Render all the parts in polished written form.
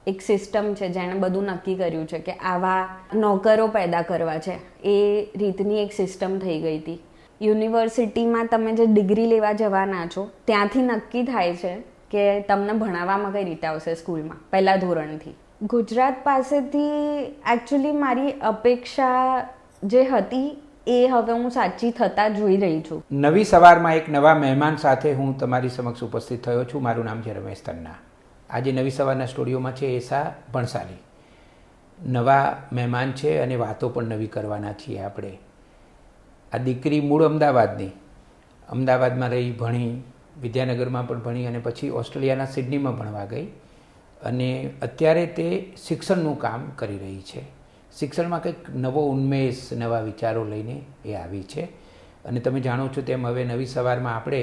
એક સિસ્ટમ છે જેણે બધું નક્કી કર્યું છે કે આવા નોકરો પેદા કરવા છે, એ રીતની એક સિસ્ટમ થઈ ગઈ હતી. યુનિવર્સિટીમાં તમે જે ડિગ્રી લેવા જવાના છો ત્યાંથી નક્કી થાય છે કે તમને ભણાવવામાં કઈ રીતે આવશે સ્કૂલમાં પહેલા ધોરણથી. ગુજરાત પાસેથી એકચ્યુઅલી મારી અપેક્ષા જે હતી એ હવે હું સાચી થતા જોઈ રહી છું. નવી સવારમાં એક નવા મહેમાન સાથે હું તમારી સમક્ષ ઉપસ્થિત થયો છું. મારું નામ છે રમેશ તન્ના. આજે નવી સવારના સ્ટુડિયોમાં છે એસા ભણસાલી. નવા મહેમાન છે અને વાતો પણ નવી કરવાના છીએ આપણે. આ દીકરી મૂળ અમદાવાદમાં રહી, ભણી, વિદ્યાનગરમાં પણ ભણી અને પછી ઓસ્ટ્રેલિયાના સિડનીમાં ભણવા ગઈ અને અત્યારે તે શિક્ષણનું કામ કરી રહી છે. શિક્ષણમાં કંઈક નવો ઉન્મેષ, નવા વિચારો લઈને એ આવી છે અને તમે જાણો છો તેમ હવે નવી સવારમાં આપણે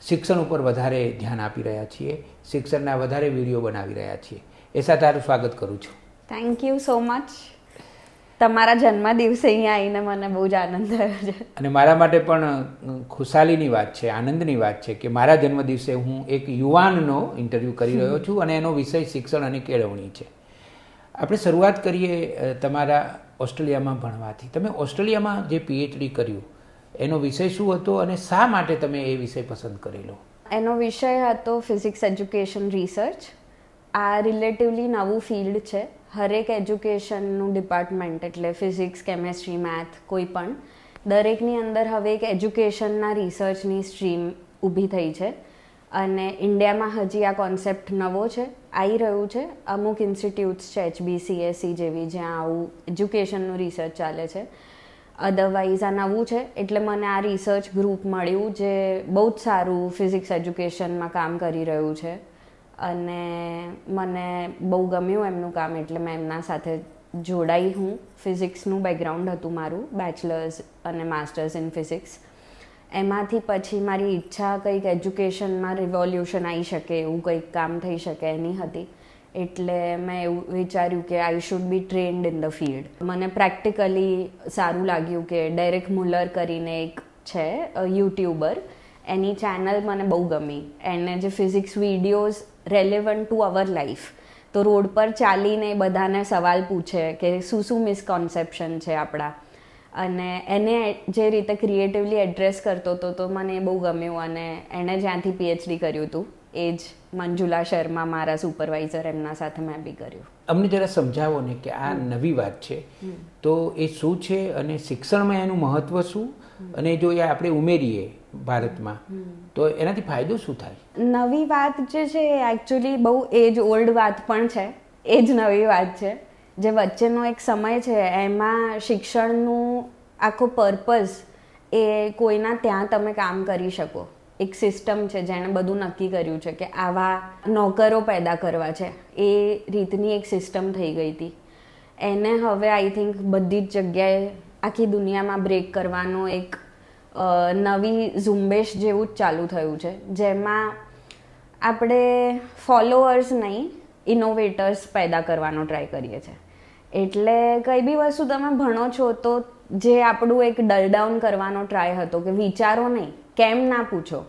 શિક્ષણ ઉપર વધારે ધ્યાન આપી રહ્યા છીએ, શિક્ષણના વધારે વિડીયો બનાવી રહ્યા છીએ. એસા, તારું સ્વાગત કરું છું. Thank you so much. તમારા જન્મદિવસે અહીંયા આવીને મને બહુ જ આનંદ થયો છે અને મારા માટે પણ ખુશાલીની વાત છે, આનંદની વાત છે કે મારા જન્મદિવસે હું એક યુવાનનો ઇન્ટરવ્યૂ કરી રહ્યો છું અને એનો વિષય શિક્ષણ અને કેળવણી છે. આપણે શરૂઆત કરીએ તમારા ઓસ્ટ્રેલિયામાં ભણવાથી. તમે ઓસ્ટ્રેલિયામાં જે પીએચડી કર્યું એનો વિષય શું હતો અને શા માટે તમે એ વિષય પસંદ કરેલો? એનો વિષય હતો ફિઝિક્સ એજ્યુકેશન રિસર્ચ. આ રિલેટિવલી નવું ફિલ્ડ છે. હરેક એજ્યુકેશનનું ડિપાર્ટમેન્ટ એટલે ફિઝિક્સ, કેમેસ્ટ્રી, મેથ કોઈ પણ દરેકની અંદર હવે એક એજ્યુકેશનના રિસર્ચની સ્ટ્રીમ ઊભી થઈ છે અને ઇન્ડિયામાં હજી આ કોન્સેપ્ટ નવો છે, આવી રહ્યું છે. અમુક ઇન્સ્ટિટ્યૂટ્સ છે HBCSE જેવી જ્યાં આવું એજ્યુકેશનનું રિસર્ચ ચાલે છે. અધરવાઇઝ આ નવું છે એટલે મને આ રિસર્ચ ગ્રુપ મળ્યું જે બહુ જ સારું ફિઝિક્સ એજ્યુકેશનમાં કામ કરી રહ્યું છે અને મને બહુ ગમ્યું એમનું કામ એટલે મેં એમના સાથે જોડાઈ. હું ફિઝિક્સનું બેકગ્રાઉન્ડ હતું મારું, બેચલર્સ અને માસ્ટર્સ ઇન ફિઝિક્સ. એમાંથી પછી મારી ઈચ્છા કંઈક એજ્યુકેશનમાં રિવોલ્યુશન આવી શકે એવું કંઈક કામ થઈ શકે એની હતી એટલે મેં એવું વિચાર્યું કે I should be trend in the field. મને પ્રેક્ટિકલી સારું લાગ્યું કે ડેરેક મુલર કરીને એક છે યુટ્યુબર, એની ચેનલ મને બહુ ગમી. એણે જે physics videos relevant to our life, તો રોડ પર ચાલીને બધાને સવાલ પૂછે કે શું શું મિસકોન્સેપ્શન છે આપણા, અને એને જે રીતે ક્રિએટિવલી એડ્રેસ કરતો હતો તો મને બહુ ગમ્યું અને એણે જ્યાંથી પીએચડી કર્યું હતું એ જ મંજુલા શર્મા મારા સુપરવાઇઝર, એમના સાથે મેં બી કર્યું. અમને જરા સમજાવો ને કે આ નવી વાત છે તો એ શું છે અને શિક્ષણમાં એનું મહત્વ શું, અને જો એ આપણે ઉમેરીએ ભારતમાં તો એનાથી ફાયદો શું થાય? નવી વાત જે છે એ એકચ્યુઅલી બહુ એજ ઓલ્ડ વાત પણ છે, એ જ નવી વાત છે. જે વચ્ચેનો એક સમય છે એમાં શિક્ષણનું આખો પર્પઝ એ કોઈના ત્યાં તમે કામ કરી શકો. એક સિસ્ટમ છે જેણે બધું નક્કી કર્યું છે કે આવા નોકરો પેદા કરવા છે, એ રીતની એક સિસ્ટમ થઈ ગઈ હતી. એને હવે આઈ થિંક બધી જ જગ્યાએ આખી દુનિયામાં બ્રેક કરવાનો એક નવી ઝુંબેશ જેવું જ ચાલુ થયું છે જેમાં આપણે ફોલોઅર્સ નહીં, ઇનોવેટર્સ પેદા કરવાનો ટ્રાય કરીએ છીએ. એટલે કંઈ બી વસ્તુ તમે ભણો છો તો જે આપણું એક ડલ ડાઉન કરવાનો ટ્રાય હતો કે વિચારો નહીં, કેમ ના પૂછો,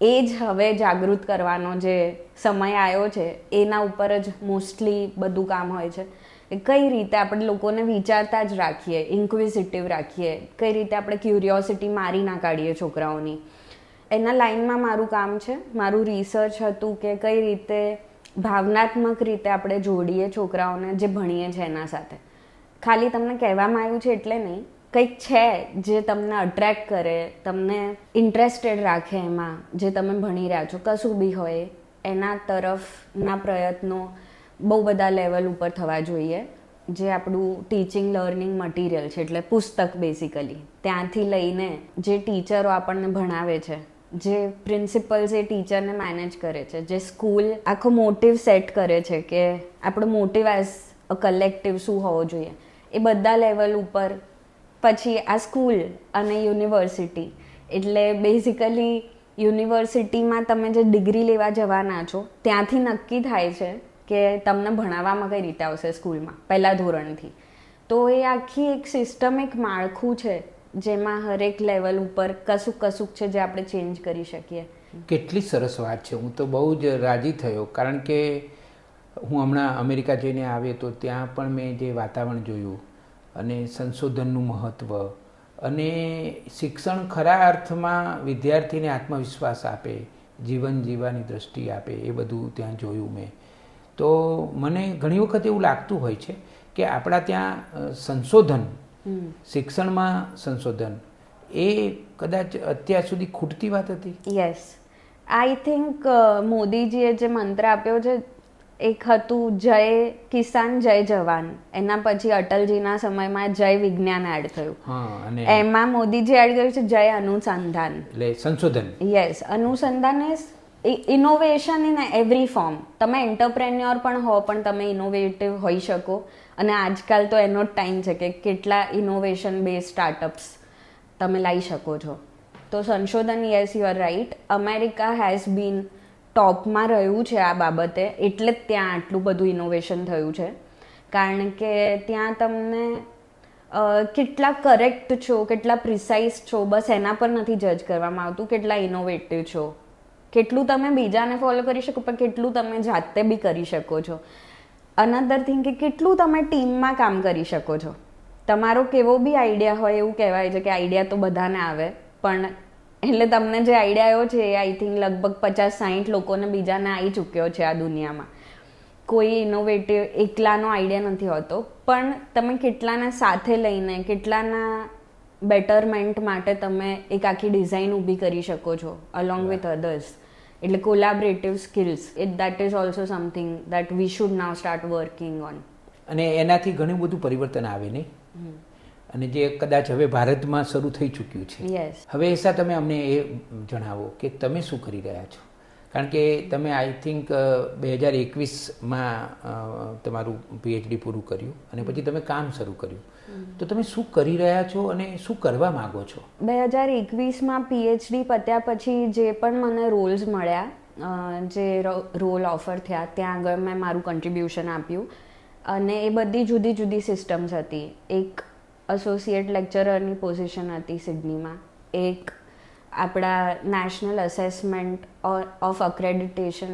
એ જ હવે જાગૃત કરવાનો જે સમય આવ્યો છે એના ઉપર જ મોસ્ટલી બધું કામ હોય છે. કઈ રીતે આપણે લોકોને વિચારતા જ રાખીએ, ઇન્ક્વિઝિટિવ રાખીએ, કઈ રીતે આપણે ક્યુરિયોસિટી મારી ના કાઢીએ છોકરાઓની, એના લાઇનમાં મારું કામ છે. મારું રિસર્ચ હતું કે કઈ રીતે ભાવનાત્મક રીતે આપણે જોડીએ છોકરાઓને જે ભણીએ છીએ એના સાથે. ખાલી તમને કહેવામાં આવ્યું છે એટલે નહીં, કંઈક છે જે તમને અટ્રેક્ટ કરે, તમને ઇન્ટરેસ્ટેડ રાખે એમાં જે તમે ભણી રહ્યા છો, કશું બી હોય એના તરફના પ્રયત્નો બહુ બધા લેવલ ઉપર થવા જોઈએ. જે આપણું ટીચિંગ લર્નિંગ મટીરિયલ છે એટલે પુસ્તક બેઝિકલી, ત્યાંથી લઈને જે ટીચરો આપણને ભણાવે છે, જે પ્રિન્સિપલ્સ એ ટીચરને મેનેજ કરે છે, જે સ્કૂલ આખો મોટિવ સેટ કરે છે કે આપણો મોટિવ એઝ અ કલેક્ટિવ શું હોવો જોઈએ, એ બધા લેવલ ઉપર પછી આ સ્કૂલ અને યુનિવર્સિટી. એટલે બેઝિકલી યુનિવર્સિટીમાં તમે જે ડિગ્રી લેવા જવાના છો ત્યાંથી નક્કી થાય છે કે તમને ભણાવવામાં કઈ રીતે આવશે સ્કૂલમાં પહેલા ધોરણથી. તો એ આખી એક સિસ્ટમિક માળખું છે જેમાં હરેક લેવલ ઉપર કશુંક છે જે આપણે ચેન્જ કરી શકીએ. કેટલી સરસ વાત છે. હું તો બહુ જ રાજી થયો કારણ કે હું હમણાં અમેરિકા જઈને આવ્યો તો ત્યાં પણ મેં જે વાતાવરણ જોયું અને સંશોધનનું મહત્ત્વ અને શિક્ષણ ખરા અર્થમાં વિદ્યાર્થીને આત્મવિશ્વાસ આપે, જીવન જીવવાની દ્રષ્ટિ આપે, એ બધું ત્યાં જોયું મેં. તો મને ઘણી વખત એવું લાગતું હોય છે કે આપણા ત્યાં સંશોધન, શિક્ષણમાં સંશોધન એ કદાચ અત્યાર સુધી ખૂટતી વાત હતી. યસ, આઈ થિંક મોદીજીએ જે મંત્ર આપ્યો છે એક હતું જય કિસાન જય જવાન, એના પછી અટલજીના સમયમાં જય વિજ્ઞાન એડ થયું. અને એમાં મોદીજી એડ કર્યું છે જય અનુસંધાન, એટલે સંશોધન. યસ, અનુસંધાન ઇનોવેશન ઇન એવરી ફોર્મ. તમે એન્ટરપ્રેન્યોર પણ હો પણ તમે ઇનોવેટિવ હોઈ શકો, અને આજકાલ તો એનો જ ટાઈમ છે કે કેટલા ઇનોવેશન બેઝ સ્ટાર્ટઅપ્સ તમે લાવી શકો છો. તો સંશોધન, yes you are right, America has been ટોપમાં રહ્યું છે આ બાબતે, એટલે જ ત્યાં આટલું બધું ઇનોવેશન થયું છે. કારણ કે ત્યાં તમને કેટલા કરેક્ટ છો, કેટલા પ્રિસાઇઝ છો, બસ એના પર નથી જજ કરવામાં આવતું, કેટલા ઇનોવેટિવ છો, કેટલું તમે બીજાને ફોલો કરી શકો પણ કેટલું તમે જાતે બી કરી શકો છો. અનધર થિંગ કે કેટલું તમે ટીમમાં કામ કરી શકો છો. તમારો કેવો બી આઈડિયા હોય, એવું કહેવાય છે કે આઈડિયા તો બધાને આવે, પણ એટલે તમને જે આઈડિયા આવ્યો છે એ આઈ થિંક લગભગ 50-60 લોકોને બીજાને આવી ચૂક્યો છે આ દુનિયામાં. કોઈ ઇનોવેટિવ એકલાનો આઈડિયા નથી હોતો, પણ તમે કેટલાને સાથે લઈને, કેટલાના બેટરમેન્ટ માટે તમે એક આખી ડિઝાઇન ઊભી કરી શકો છો અલોંગ વિથ અધર્સ. એટલે collaborative skills, that is also something that we should now start working on. અને એનાથી ઘણું બધું પરિવર્તન આવે નહીં, અને જે કદાચ હવે ભારતમાં શરૂ થઈ ચૂક્યું છે. યસ. હવે એસા તમે અમને એ જણાવો કે તમે શું કરી રહ્યા છો, કારણ કે તમે આઈ થિંક 2021માં તમારું PhD પૂરું કર્યું અને પછી તમે કામ શરૂ કર્યું. તો તમે શું કરી રહ્યા છો અને શું કરવા માગો છો? 2021માં PhD પત્યા પછી જે પણ મને રોલ્સ મળ્યા, જે રોલ ઓફર થયા, ત્યાં આગળ મેં મારું કન્ટ્રીબ્યુશન આપ્યું. અને એ બધી જુદી જુદી સિસ્ટમ્સ હતી. એક એસોસિએટ લેક્ચરરની પોઝિશન હતી સિડનીમાં, એક આપણા national assessment of accreditation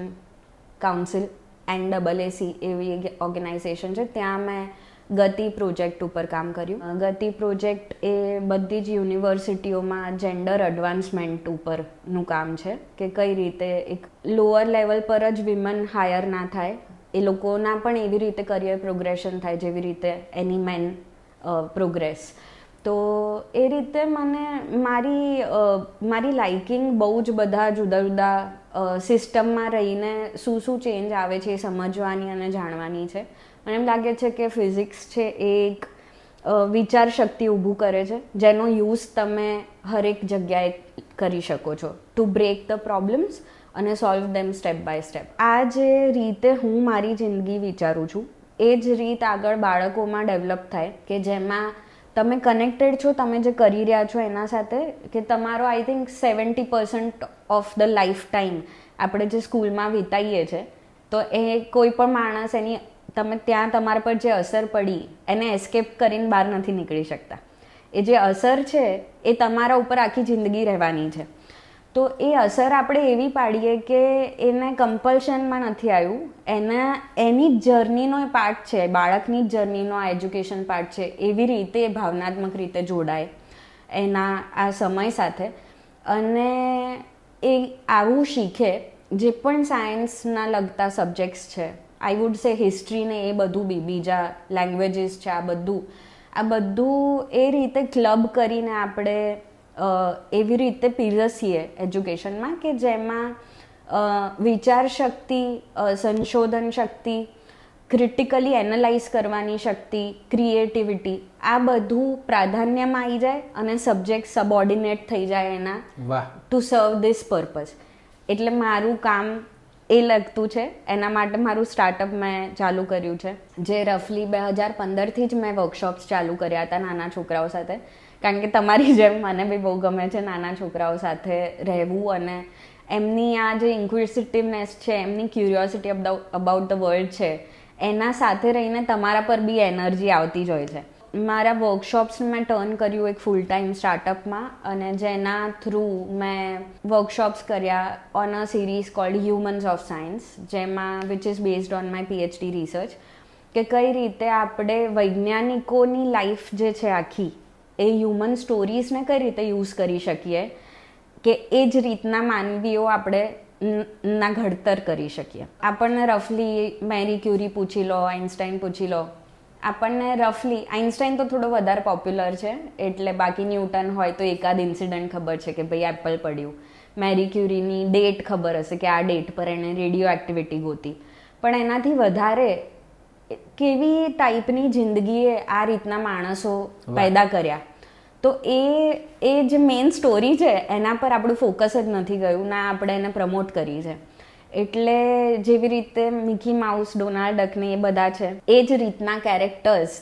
council NAAC એવી ઓર્ગેનાઇઝેશન છે, ત્યાં મેં ગતિ પ્રોજેક્ટ ઉપર કામ કર્યું. ગતિ પ્રોજેક્ટ એ બધી જ યુનિવર્સિટીઓમાં જેન્ડર એડવાન્સમેન્ટ ઉપરનું કામ છે કે કઈ રીતે એક લોઅર લેવલ પર જ વિમન હાયર ના થાય, એ લોકોના પણ એવી રીતે કરિયર પ્રોગ્રેશન થાય જેવી રીતે એની મેન પ્રોગ્રેસ. તો એ રીતે મને મારી લાઇકિંગ બહુ જ બધા જુદા જુદા સિસ્ટમમાં રહીને શું ચેન્જ આવે છે એ સમજવાની અને જાણવાની છે. મને એમ લાગે છે કે ફિઝિક્સ છે એ એક વિચાર શક્તિ ઊભું કરે છે, જેનો યુઝ તમે હરેક જગ્યાએ કરી શકો છો ટુ બ્રેક ધ પ્રોબ્લેમ્સ અને solve them step by step. આ જે રીતે હું મારી જિંદગી વિચારું છું એ જ રીત આગળ બાળકોમાં ડેવલપ થાય કે જેમાં તમે કનેક્ટેડ છો, તમે જે કરી રહ્યા છો એના સાથે, કે તમારો I think 70% of the life time આપણે જે સ્કૂલમાં વિતાઈએ છીએ, તો એ કોઈ પણ માણસ એની તમે ત્યાં તમારા પર જે અસર પડી એને એસ્કેપ કરીને બહાર નથી નીકળી શકતા. એ જે અસર છે એ તમારા ઉપર આખી જિંદગી રહેવાની છે. તો એ અસર આપણે એવી પાડીએ કે એને કમ્પલ્શનમાં નથી આવ્યું, એની જ જર્નીનો એ પાર્ટ છે, બાળકની જ જર્નીનો આ એજ્યુકેશન પાર્ટ છે, એવી રીતે એ ભાવનાત્મક રીતે જોડાય એના આ સમય સાથે અને એ આવું શીખે. જે પણ સાયન્સના લગતા સબ્જેક્ટ્સ છે, આઈ વુડ સે હિસ્ટ્રીને એ બધું બી, બીજા લેંગ્વેજીસ છે, આ બધું એ રીતે ક્લબ કરીને આપણે એવી રીતે પીરસીએ એજ્યુકેશનમાં કે જેમાં વિચાર શક્તિ, સંશોધન શક્તિ, ક્રિટિકલી એનાલાઇઝ કરવાની શક્તિ, ક્રિએટિવિટી, આ બધું પ્રાધાન્યમાં આવી જાય અને સબ્જેક્ટ સબઓર્ડિનેટ થઈ જાય એના ટુ સર્વ ધીસ પર્પઝ. એટલે મારું કામ એ લગતું છે, એના માટે મારું સ્ટાર્ટઅપ મેં ચાલુ કર્યું છે, જે રફલી 2015થી જ મેં વર્કશોપ્સ ચાલુ કર્યા હતા નાના છોકરાઓ સાથે. કારણ કે તમારી જેમ મને બી બહુ ગમે છે નાના છોકરાઓ સાથે રહેવું અને એમની આ જે ઇન્ક્વિઝિટિવનેસ છે, એમની ક્યુરિયોસિટી અબાઉટ ધ વર્લ્ડ છે, એના સાથે રહીને તમારા પર બી એનર્જી આવતી જ હોય છે. મારા વર્કશોપ્સ મેં ટર્ન કર્યું એક ફૂલ ટાઈમ સ્ટાર્ટઅપમાં, અને જેના થ્રુ મેં વર્કશોપ્સ કર્યા on a series called humans of science, જેમાં which is based on my PhD research, કે કઈ રીતે આપણે વૈજ્ઞાનિકોની લાઈફ જે છે આખી એ હ્યુમન સ્ટોરીઝને કઈ રીતે યુઝ કરી શકીએ કે એ જ રીતના માનવીઓ આપણે ના ઘડતર કરી શકીએ. આપણને રફલી મેરી ક્યુરી પૂછી લો, આઇન્સ્ટાઈન પૂછી લો, આપણને રફલી આઇન્સ્ટાઈન તો થોડો વધારે પોપ્યુલર છે એટલે બાકી ન્યૂટન હોય તો એકાદ ઇન્સિડન્ટ ખબર છે કે ભાઈ એપલ પડ્યું. મેરી ક્યુરીની ડેટ ખબર હશે કે આ ડેટ પર એણે રેડિયો એક્ટિવિટી ગોતી, પણ એનાથી વધારે કેવી ટાઈપની જિંદગીએ આ રીતના માણસો પેદા કર્યા, તો એ જે મેઇન સ્ટોરી છે એના પર આપણું ફોકસ જ નથી ગયું, ના આપણે એને પ્રમોટ કરી છે. એટલે જેવી રીતે મિકી માઉસ, ડોનાલ્ડ ડક ને એ બધા છે, એ જ રીતના કેરેક્ટર્સ,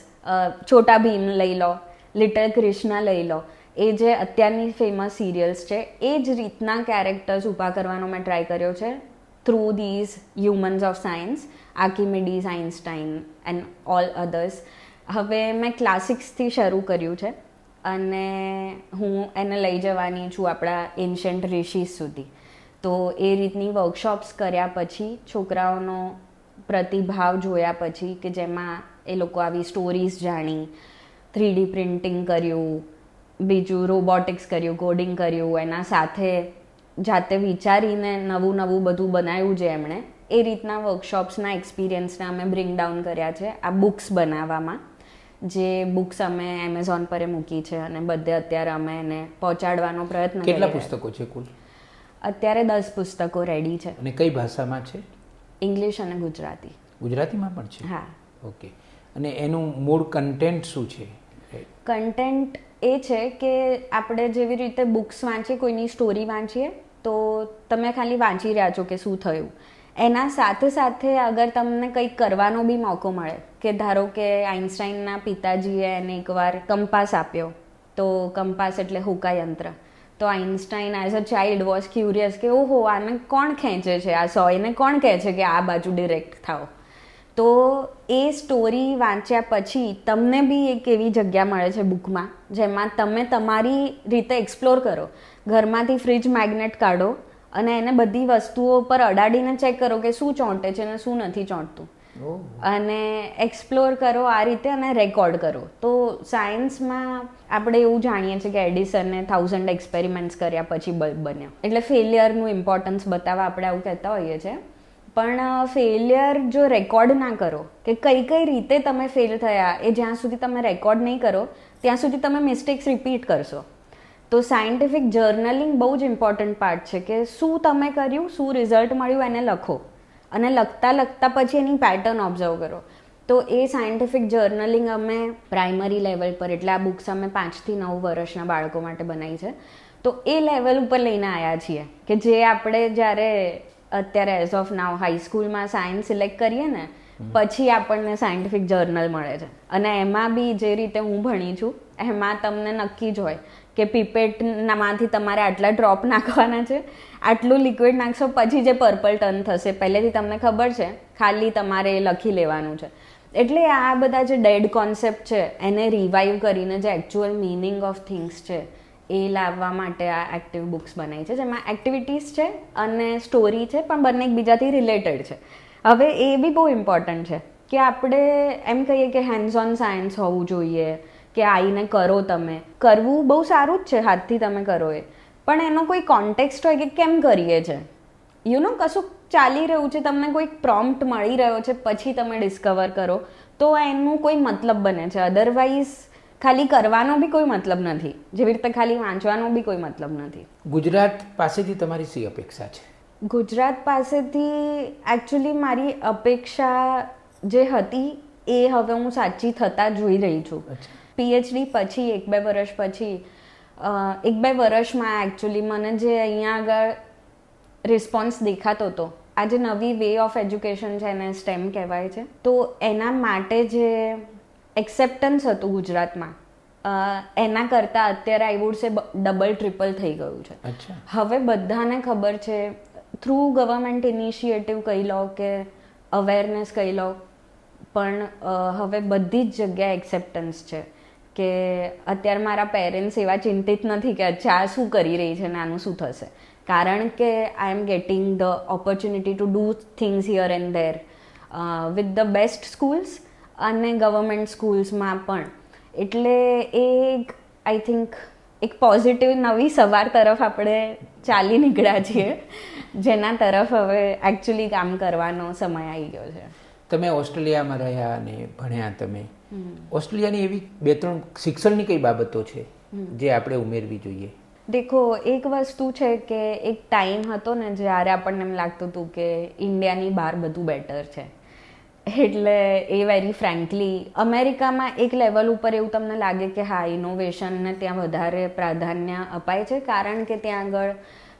છોટા ભીમ લઈ લો, લિટલ કૃષ્ણ લઈ લો, એ જે અત્યારની ફેમસ સિરિયલ્સ છે, એ જ રીતના કેરેક્ટર્સ ઊભા કરવાનો મેં ટ્રાય કર્યો છે through these humans of science, Archimedes, Einstein and all others. હવે મેં ક્લાસિક્સથી શરૂ કર્યું છે અને હું એને લઈ જવાની છું આપણા એન્શન્ટ ઋષિસ સુધી. તો એ રીતની વર્કશોપ્સ કર્યા પછી, છોકરાઓનો પ્રતિભાવ જોયા પછી, કે જેમાં એ લોકો આવી સ્ટોરીઝ જાણી, 3D પ્રિન્ટિંગ કર્યું, બીજું રોબોટિક્સ કર્યું, કોડિંગ કર્યું, એના સાથે જાતે વિચારીને નવું નવું બધું બનાવ્યું છે એમણે. એ રીતના વર્કશોપ્સના એક્સપિરિયન્સને અમે બ્રિંગ ડાઉન કર્યા છે આ બુક્સ બનાવવામાં, જે બુક્સ અમે એમેઝોન પર મૂકી છે અને બધે અત્યારે અમે એને પહોંચાડવાનો પ્રયત્ન કરીએ. કેટલા પુસ્તકો છે કુલ? અત્યારે 10 પુસ્તકો રેડી છે. અને કઈ ભાષામાં છે? ઇંગ્લિશ અને ગુજરાતી. ગુજરાતીમાં પણ છે? હા. ઓકે. અને એનું મૂળ કન્ટેન્ટ શું છે? કન્ટેન્ટ એ છે કે આપણે જેવી રીતે બુક્સ વાંચીએ, કોઈની સ્ટોરી વાંચીએ તો તમે ખાલી વાંચી રહ્યા છો કે શું થયું, એના સાથે સાથે અગર તમને કંઈક કરવાનો બી મોકો મળે, કે ધારો કે આઇન્સ્ટાઈનના પિતાજીએ એને એકવાર કંપાસ આપ્યો, તો કંપાસ એટલે હોકાયંત્ર, તો Einstein as a child was curious કે ઓહો આને કોણ ખેંચે છે, આ સોયને કોણ કહે છે કે આ બાજુ ડિરેક્ટ થાઓ. તો એ સ્ટોરી વાંચ્યા પછી તમને બી એક એવી જગ્યા મળે છે બુકમાં જેમાં તમે તમારી રીતે એક્સપ્લોર કરો. ઘરમાંથી ફ્રીજ મેગ્નેટ કાઢો અને એને બધી વસ્તુઓ પર અડાડીને ચેક કરો કે શું ચોંટે છે અને શું નથી ચોંટતું, અને એક્સપ્લોર કરો આ રીતે અને રેકોર્ડ કરો. તો સાયન્સમાં આપણે એવું જાણીએ છીએ કે એડિસને 1000 એક્સપેરિમેન્ટ્સ કર્યા પછી બલ્બ બન્યો, એટલે ફેલિયરનું ઇમ્પોર્ટન્સ બતાવવા આપણે આવું કહેતા હોઈએ છીએ. પણ ફેલિયર જો રેકોર્ડ ના કરો કે કઈ કઈ રીતે તમે ફેલ થયા, એ જ્યાં સુધી તમે રેકોર્ડ નહીં કરો ત્યાં સુધી તમે મિસ્ટેક્સ રિપીટ કરશો. તો સાયન્ટિફિક જર્નલિંગ બહુ જ ઇમ્પોર્ટન્ટ પાર્ટ છે કે શું તમે કર્યું, શું રિઝલ્ટ મળ્યું એને લખો, અને લખતા લખતા પછી એની પેટર્ન ઓબ્ઝર્વ કરો. તો એ સાયન્ટિફિક જર્નલિંગ અમે પ્રાઇમરી લેવલ પર, એટલે આ બુક્સ અમે 5 થી 9 વર્ષના બાળકો માટે બનાવી છે, તો એ લેવલ ઉપર લઈને આવ્યા છીએ કે જે આપણે જ્યારે અત્યારે એઝ ઓફ નાવ હાઈસ્કૂલમાં સાયન્સ સિલેક્ટ કરીએ ને પછી આપણને સાયન્ટિફિક જર્નલ મળે છે. અને એમાં બી જે રીતે હું ભણી છું એમાં તમને નક્કી જ હોય કે પીપેટમાંથી તમારે આટલા ડ્રોપ નાખવાના છે, આટલું લિક્વિડ નાખશો પછી જે પર્પલ ટર્ન થશે પહેલેથી તમને ખબર છે, ખાલી તમારે એ લખી લેવાનું છે. એટલે આ બધા જે ડેડ કોન્સેપ્ટ છે એને રિવાઈવ કરીને જે એકચ્યુઅલ મિનિંગ ઓફ થિંગ્સ છે એ લાવવા માટે આ એક્ટિવ બુક્સ બનાવી છે, જેમાં એક્ટિવિટીઝ છે અને સ્ટોરી છે, પણ બંને એકબીજાથી રિલેટેડ છે. હવે એ બી બહુ ઇમ્પોર્ટન્ટ છે કે આપણે એમ કહીએ કે હેન્ડ્સ ઓન સાયન્સ હોવું જોઈએ, કે આવીને કરો, તમે કરવું બહુ સારું જ છે, હાથથી તમે કરો એ, પણ એનો કોઈ કોન્ટેક્સ્ટ હોય કે કેમ કરીએ છે, કશું ચાલી રહ્યું છે, તમને કોઈ પ્રોમ્પ્ટ મળી રહ્યો છે પછી તમે ડિસ્કવર કરો તો એનું કોઈ મતલબ બને છે. અધરવાઇઝ ખાલી કરવાનો બી કોઈ મતલબ નથી, જેવી રીતે ખાલી વાંચવાનો બી કોઈ મતલબ નથી. ગુજરાત પાસેથી તમારી શી અપેક્ષા છે? ગુજરાત પાસેથી એકચ્યુઅલી મારી અપેક્ષા જે હતી એ હવે હું સાચી થતાં જોઈ રહી છું. પીએચડી પછી 1-2 વર્ષ પછી 1-2 વર્ષમાં એકચ્યુઅલી મને જે અહીંયા આગળ રિસ્પોન્સ દેખાતો હતો, આ જે નવી વે ઓફ એજ્યુકેશન છે એને સ્ટેમ કહેવાય છે, તો એના માટે જે એક્સેપ્ટન્સ હતું ગુજરાતમાં એના કરતાં અત્યારે I would say double triple થઈ ગયું છે. હવે બધાને ખબર છે, થ્રુ ગવર્મેન્ટ ઇનિશિયેટિવ કહી લો કે અવેરનેસ કહી લો, પણ હવે બધી જ જગ્યાએ એક્સેપ્ટન્સ છે કે અત્યારે મારા પેરેન્ટ્સ એવા ચિંતિત નથી કે અચ્છા આ શું કરી રહી છે ને આનું શું થશે, કારણ કે I am getting the opportunity to do things here and there with the best schools અને ગવર્મેન્ટ સ્કૂલ્સમાં પણ. એટલે એ આઈ થિંક એક પોઝિટિવ નવી સવાર તરફ આપણે ચાલી નીકળ્યા છીએ, જેના તરફ હવે એકચ્યુઅલી કામ કરવાનો સમય આવી ગયો છે. તમે ઓસ્ટ્રેલિયામાં રહ્યા અને ભણ્યા, તમે ઓસ્ટ્રેલિયાની એવી 2-3 શિક્ષણની કઈ બાબતો છે જે આપણે ઉમેરવી જોઈએ? દેખો, એક વસ્તુ છે કે એક ટાઈમ હતો ને જ્યારે આપણને એમ લાગતું હતું કે ઇન્ડિયાની બહાર બધું બેટર છે. એટલે એ વેરી ફ્રેન્કલી અમેરિકામાં એક લેવલ ઉપર એવું તમને લાગે કે હા, ઇનોવેશનને ત્યાં વધારે પ્રાધાન્ય અપાય છે, કારણ કે ત્યાં આગળ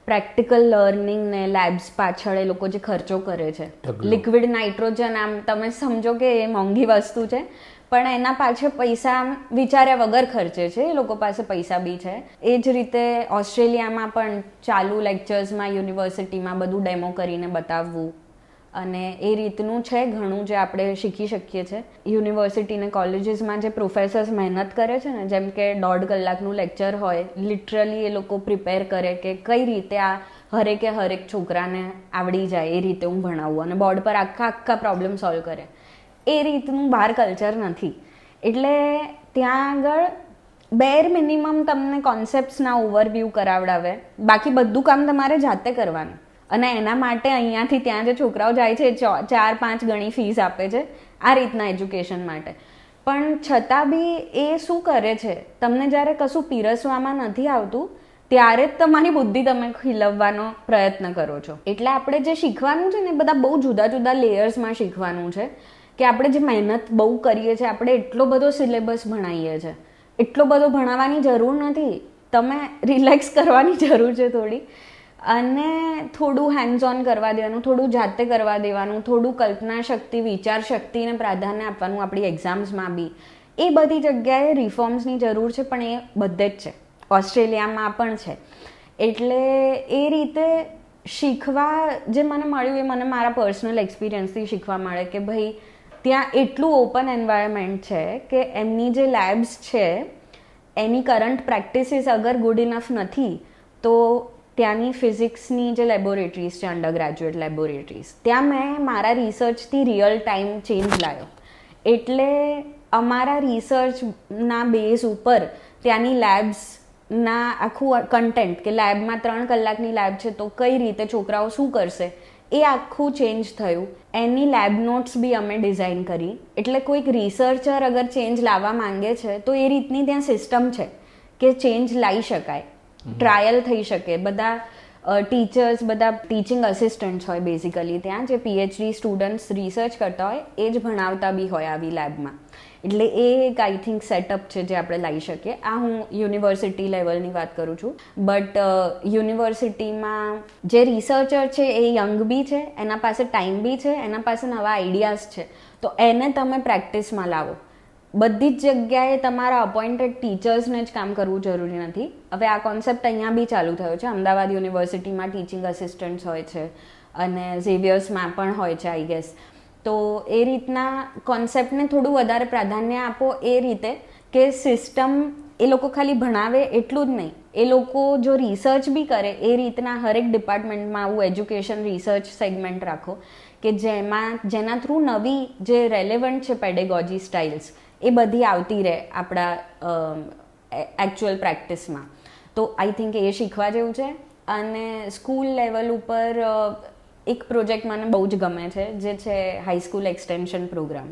પ્રેક્ટિકલ લર્નિંગ ને લેબ્સ પાછળ એ લોકો જે ખર્ચો કરે છે, લિક્વિડ નાઇટ્રોજન, આમ તમે સમજો કે એ મોંઘી વસ્તુ છે, પણ એના પાછળ પૈસા આમ વિચાર્યા વગર ખર્ચે છે, એ લોકો પાસે પૈસા બી છે. એ જ રીતે ઓસ્ટ્રેલિયામાં પણ ચાલુ લેક્ચર્સમાં યુનિવર્સિટીમાં બધું ડેમો કરીને બતાવવું, અને એ રીતનું છે ઘણું જે આપણે શીખી શકીએ છીએ. યુનિવર્સિટી ને કોલેજીસમાં જે પ્રોફેસર્સ મહેનત કરે છે ને, જેમ કે 1.5 કલાકનું લેક્ચર હોય, લિટરલી એ લોકો પ્રિપેર કરે કે કઈ રીતે આ હરેક છોકરાને આવડી જાય એ રીતે હું ભણાવું, અને બોર્ડ પર આખા પ્રોબ્લેમ સોલ્વ કરે. એ રીતનું બહાર કલ્ચર નથી. એટલે ત્યાં આગળ બેર મિનિમમ તમને કોન્સેપ્ટ્સના ઓવરવ્યૂ કરાવડાવે, બાકી બધું કામ તમારે જાતે કરવાનું. અને એના માટે અહીંયાથી ત્યાં જે છોકરાઓ જાય છે 4-5 ગણી ફીસ આપે છે આ રીતના એજ્યુકેશન માટે. પણ છતાં બી એ શું કરે છે, તમને જ્યારે કશું પીરસવામાં નથી આવતું ત્યારે જ તમારી બુદ્ધિ તમે ખીલવવાનો પ્રયત્ન કરો છો. એટલે આપણે જે શીખવાનું છે ને એ બધા બહુ જુદા જુદા લેયર્સમાં શીખવાનું છે, કે આપણે જે મહેનત બહુ કરીએ છીએ, આપણે એટલો બધો સિલેબસ ભણાવીએ છીએ, એટલો બધો ભણાવવાની જરૂર નથી, તમે રિલેક્સ કરવાની જરૂર છે થોડી, અને થોડું હેન્ડ્સ ઓન કરવા દેવાનું, થોડું જાતે કરવા દેવાનું, થોડું કલ્પના શક્તિ, વિચાર શક્તિને પ્રાધાન્ય આપવાનું આપણી એક્ઝામ્સમાં બી. એ બધી જગ્યાએ રિફોર્મ્સની જરૂર છે, પણ એ બધે જ છે, ઓસ્ટ્રેલિયામાં પણ છે. એટલે એ રીતે શીખવા જે મને મળ્યું એ મને મારા પર્સનલ એક્સપિરિયન્સથી શીખવા મળે કે ભાઈ ત્યાં એટલું ઓપન એન્વાયરમેન્ટ છે કે એમની જે લેબ્સ છે એની કરંટ પ્રેક્ટિસીસ અગર ગુડ ઇનફ નથી તો ત્યાંની ફિઝિક્સની જે લેબોરેટરીઝ છે, અંડર ગ્રેજ્યુએટ લેબોરેટરીઝ, ત્યાં મેં મારા રિસર્ચથી રિયલ ટાઈમ ચેન્જ લાવ્યો. એટલે અમારા રિસર્ચના બેઝ ઉપર ત્યાંની લેબ્સના આખું કન્ટેન્ટ, કે લેબમાં 3 કલાકની લેબ છે તો કઈ રીતે છોકરાઓ શું કરશે, એ આખું ચેન્જ થયું. એની લેબ નોટ્સ બી અમે ડિઝાઇન કરી. એટલે કોઈક રિસર્ચર અગર ચેન્જ લાવવા માંગે છે તો એ રીતની ત્યાં સિસ્ટમ છે કે ચેન્જ લાવી શકાય, ટ્રાયલ થઈ શકે. બધા ટીચર્સ, બધા ટીચિંગ અસિસ્ટન્ટ્સ હોય બેઝિકલી ત્યાં, જે પીએચડી સ્ટુડન્ટ્સ રિસર્ચ કરતા હોય એ જ ભણાવતા બી હોય આવી લેબમાં. એટલે એ એક આઈ થિંક સેટઅપ છે જે આપણે લાવી શકીએ. આ હું યુનિવર્સિટી લેવલની વાત કરું છું, બટ યુનિવર્સિટીમાં જે રિસર્ચર છે એ યંગ બી છે, એના પાસે ટાઈમ બી છે, એના પાસે નવા આઈડિયાઝ છે, તો એને તમે પ્રેક્ટિસમાં લાવો. બધી જ જગ્યાએ તમારા અપોઇન્ટેડ ટીચર્સને જ કામ કરવું જરૂરી નથી. હવે આ કોન્સેપ્ટ અહીંયા બી ચાલુ થયો છે. અમદાવાદ યુનિવર્સિટીમાં ટીચિંગ અસિસ્ટન્ટ્સ હોય છે અને ઝેવિયર્સમાં પણ હોય છે આઈ ગેસ. તો એ રીતના કોન્સેપ્ટને થોડું વધારે પ્રાધાન્ય આપો, એ રીતે કે સિસ્ટમ એ લોકો ખાલી ભણાવે એટલું જ નહીં, એ લોકો જો રિસર્ચ બી કરે એ રીતના હરેક ડિપાર્ટમેન્ટમાં આવું એજ્યુકેશન રિસર્ચ સેગમેન્ટ રાખો કે જેના થ્રુ નવી જે રેલેવન્ટ છે પેડેગોજી સ્ટાઇલ્સ એ બધી આવતી રહે આપણા એકચ્યુઅલ પ્રેક્ટિસમાં. તો આઈ થિંક એ શીખવા જેવું છે. અને સ્કૂલ લેવલ ઉપર એક પ્રોજેક્ટ મને બહુ જ ગમે છે, જે છે હાઈસ્કૂલ એક્સટેન્શન પ્રોગ્રામ.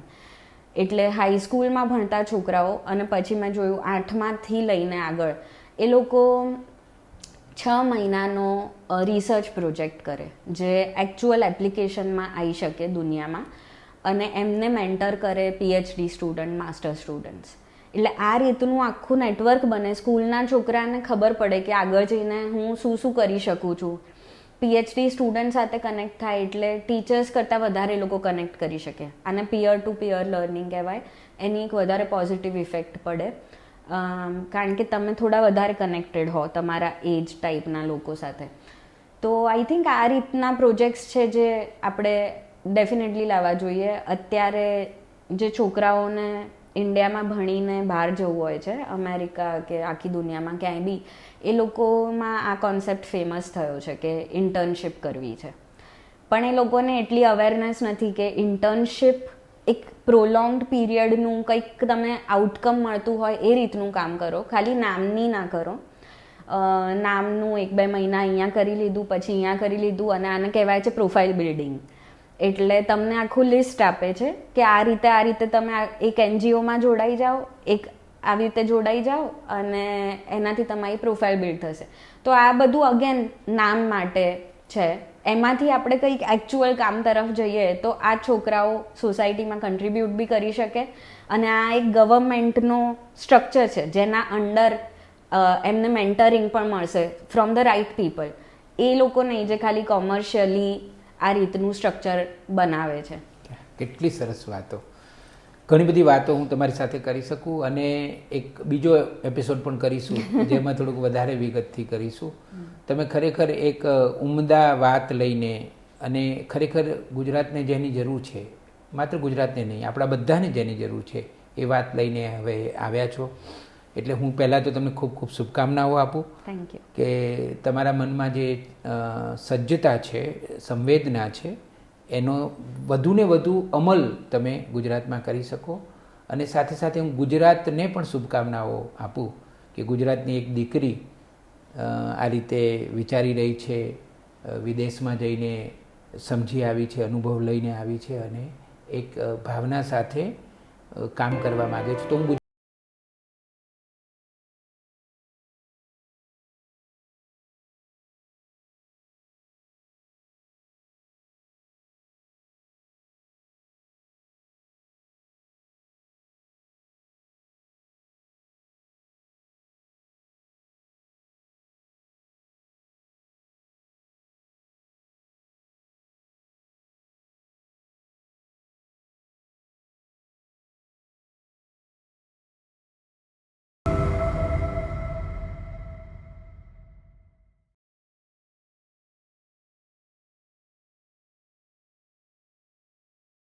એટલે હાઈસ્કૂલમાં ભણતા છોકરાઓ, અને પછી મેં જોયું 8માંથી લઈને આગળ, એ લોકો 6 મહિનાનો રિસર્ચ પ્રોજેક્ટ કરે જે એકચ્યુઅલ એપ્લિકેશનમાં આવી શકે દુનિયામાં, અને એમને મેન્ટર કરે પીએચડી સ્ટુડન્ટ, માસ્ટર સ્ટુડન્ટ્સ. એટલે આ રીતનું આખું નેટવર્ક બને. સ્કૂલના છોકરાને ખબર પડે કે આગળ જઈને હું શું કરી શકું છું. પીએચડી સ્ટુડન્ટ સાથે કનેક્ટ થાય એટલે ટીચર્સ કરતાં વધારે એ લોકો કનેક્ટ કરી શકે. આને પિયર ટુ પિયર લર્નિંગ કહેવાય. એની એક વધારે પોઝિટિવ ઇફેક્ટ પડે, કારણ કે તમે થોડા વધારે કનેક્ટેડ હો તમારા એજ ટાઈપના લોકો સાથે. તો આઈ થિંક આ રીતના પ્રોજેક્ટ્સ છે જે આપણે ડેફિનેટલી લાવવા જોઈએ. અત્યારે જે છોકરાઓને ઇન્ડિયામાં ભણીને બહાર જવું હોય છે, અમેરિકા કે આખી દુનિયામાં ક્યાંય બી, એ લોકોમાં આ કોન્સેપ્ટ ફેમસ થયો છે કે ઇન્ટર્નશિપ કરવી છે. પણ એ લોકોને એટલી અવેરનેસ નથી કે ઇન્ટર્નશિપ એક પ્રોલોંગ્ડ પીરિયડનું કંઈક તમે આઉટકમ મળતું હોય એ રીતનું કામ કરો, ખાલી નામની ના કરો. નામનું 1-2 મહિના અહીંયા કરી લીધું, પછી અહીંયા કરી લીધું, અને આને કહેવાય છે પ્રોફાઇલ બિલ્ડિંગ. એટલે તમને આખું લિસ્ટ આપે છે કે આ રીતે તમે એક NGOમાં જોડાઈ જાઓ, એક આવી રીતે જોડાઈ જાઓ, અને એનાથી તમારી પ્રોફાઇલ બિલ્ડ થશે. તો આ બધું અગેન નામ માટે છે. એમાંથી આપણે કંઈક એકચ્યુઅલ કામ તરફ જઈએ તો આ છોકરાઓ સોસાયટીમાં કન્ટ્રીબ્યુટ બી કરી શકે, અને આ એક ગવર્મેન્ટનો સ્ટ્રક્ચર છે જેના અંડર એમને મેન્ટરિંગ પણ મળશે ફ્રોમ ધ રાઇટ પીપલ. એ લોકો નહીં જે ખાલી કોમર્શિયલી આ રીતનું સ્ટ્રક્ચર બનાવે છે. કેટલી સરસ વાતો, ઘણી બધી વાતો હું તમારી સાથે કરી શકું, અને એક બીજો એપિસોડ પણ કરીશું જેમાં થોડુંક વધારે વિગતથી કરીશું. તમે ખરેખર એક ઉમદા વાત લઈને, અને ખરેખર ગુજરાતને જેની જરૂર છે, માત્ર ગુજરાતને નહીં આપણા બધાને જેની જરૂર છે એ વાત લઈને હવે આવ્યા છો. એટલે હું પહેલાં તો તમને ખૂબ ખૂબ શુભકામનાઓ આપું. Thank you. કે તમારા મનમાં જે સજ્જતા છે, સંવેદના છે, એનો વધુને વધુ અમલ તમે ગુજરાતમાં કરી શકો. અને સાથે સાથે હું ગુજરાતને પણ શુભકામનાઓ આપું કે ગુજરાતની એક દીકરી આ રીતે વિચારી રહી છે, વિદેશમાં જઈને સમજી આવી છે, અનુભવ લઈને આવી છે, અને એક ભાવના સાથે કામ કરવા માગે છે. તો હું